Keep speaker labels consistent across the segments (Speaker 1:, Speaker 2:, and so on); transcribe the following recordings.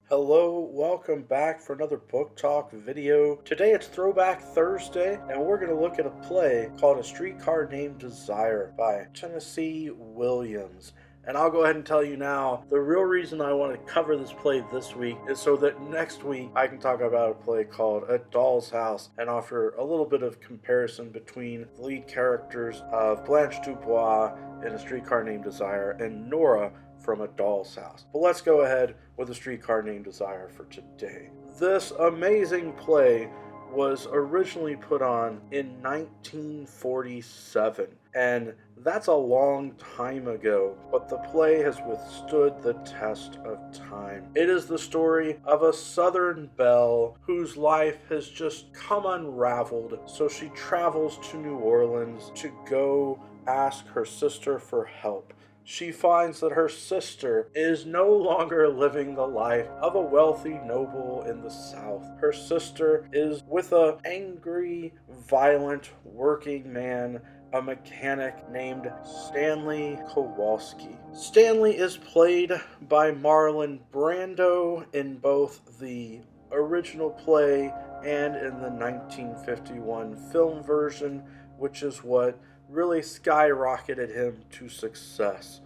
Speaker 1: Hello, welcome back for another book talk video. Today it's Throwback Thursday, and we're going to look at a play called A Streetcar Named Desire by Tennessee Williams. And I'll go ahead and tell you now, the real reason I want to cover this play this week is so that next week I can talk about a play called A Doll's House and offer a little bit of comparison between the lead characters of Blanche Dubois in A Streetcar Named Desire and Nora from A Doll's House. But let's go ahead with A Streetcar Named Desire for today. This amazing play was originally put on in 1947, and that's a long time ago, but the play has withstood the test of time. It is the story of a Southern belle whose life has just come unraveled, so she travels to New Orleans to go ask her sister for help. She finds that her sister is no longer living the life of a wealthy noble in the South. Her sister is with an angry, violent working man, a mechanic named Stanley Kowalski. Stanley is played by Marlon Brando in both the original play and in the 1951 film version, which is what really skyrocketed him to success.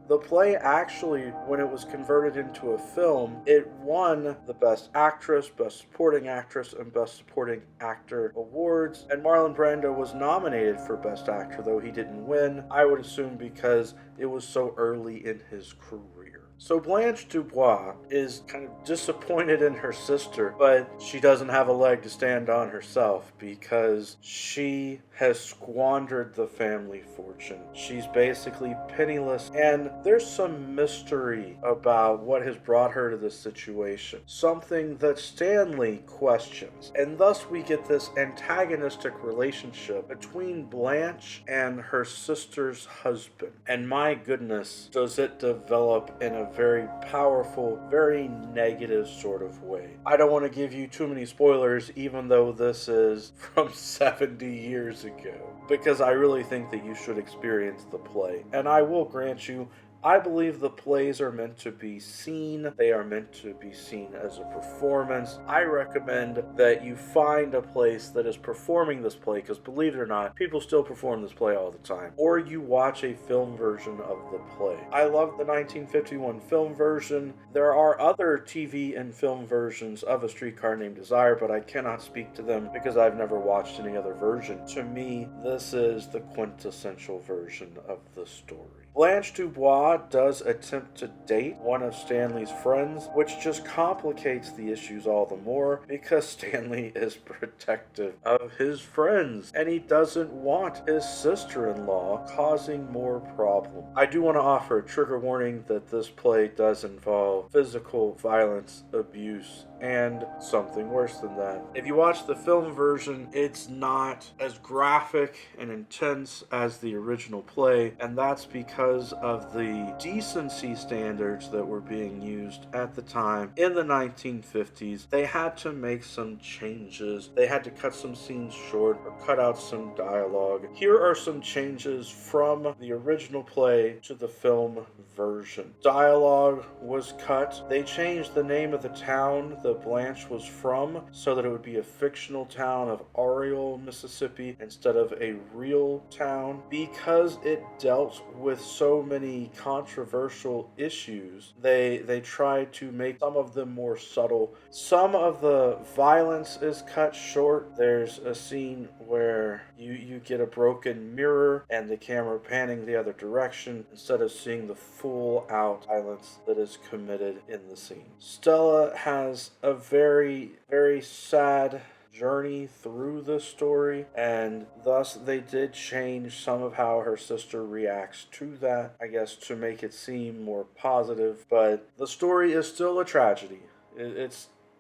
Speaker 1: The play actually, when it was converted into a film, it won the Best Actress, Best Supporting Actress, and Best Supporting Actor awards, and Marlon Brando was nominated for Best Actor, though he didn't win, I would assume because it was so early in his career. So Blanche Dubois is kind of disappointed in her sister, but she doesn't have a leg to stand on herself because she has squandered the family fortune. She's basically penniless, and there's some mystery about what has brought her to this situation. Something that Stanley questions. And thus we get this antagonistic relationship between Blanche and her sister's husband. And my goodness, does it develop in a very powerful, very negative sort of way. I don't want to give you too many spoilers, even though this is from 70 years ago, because I really think that you should experience the play. And I will grant you, I believe the plays are meant to be seen. They are meant to be seen as a performance. I recommend that you find a place that is performing this play, because believe it or not, people still perform this play all the time. Or you watch a film version of the play. I love the 1951 film version. There are other TV and film versions of A Streetcar Named Desire, but I cannot speak to them because I've never watched any other version. To me, this is the quintessential version of the story. Blanche Dubois does attempt to date one of Stanley's friends, which just complicates the issues all the more because Stanley is protective of his friends and he doesn't want his sister-in-law causing more problems. I do want to offer a trigger warning that this play does involve physical violence, abuse, and something worse than that. If you watch the film version, it's not as graphic and intense as the original play, and that's because of the decency standards that were being used at the time in the 1950s. They had to make some changes. They had to cut some scenes short or cut out some dialogue. Here are some changes from the original play to the film version. Dialogue was cut. They changed the name of the town that Blanche was from so that it would be a fictional town of Oriole, Mississippi, instead of a real town, because it dealt with so many controversial issues. They tried to make some of them more subtle. Some of the violence is cut short. There's a scene where you get a broken mirror and the camera panning the other direction instead of seeing the full out violence that is committed in the scene. Stella has a very, very sad journey through the story, and thus they did change some of how her sister reacts to that, I guess, to make it seem more positive, but the story is still a tragedy.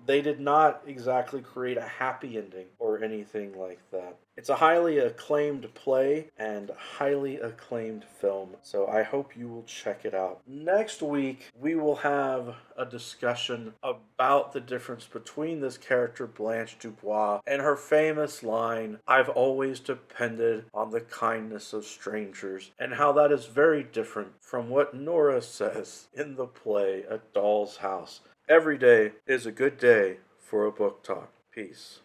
Speaker 1: They did not exactly create a happy ending or anything like that. It's a highly acclaimed play and highly acclaimed film, so I hope you will check it out. Next week, we will have a discussion about the difference between this character, Blanche Dubois, and her famous line, "I've always depended on the kindness of strangers," and how that is very different from what Nora says in the play A Doll's House. Every day is a good day for a book talk. Peace.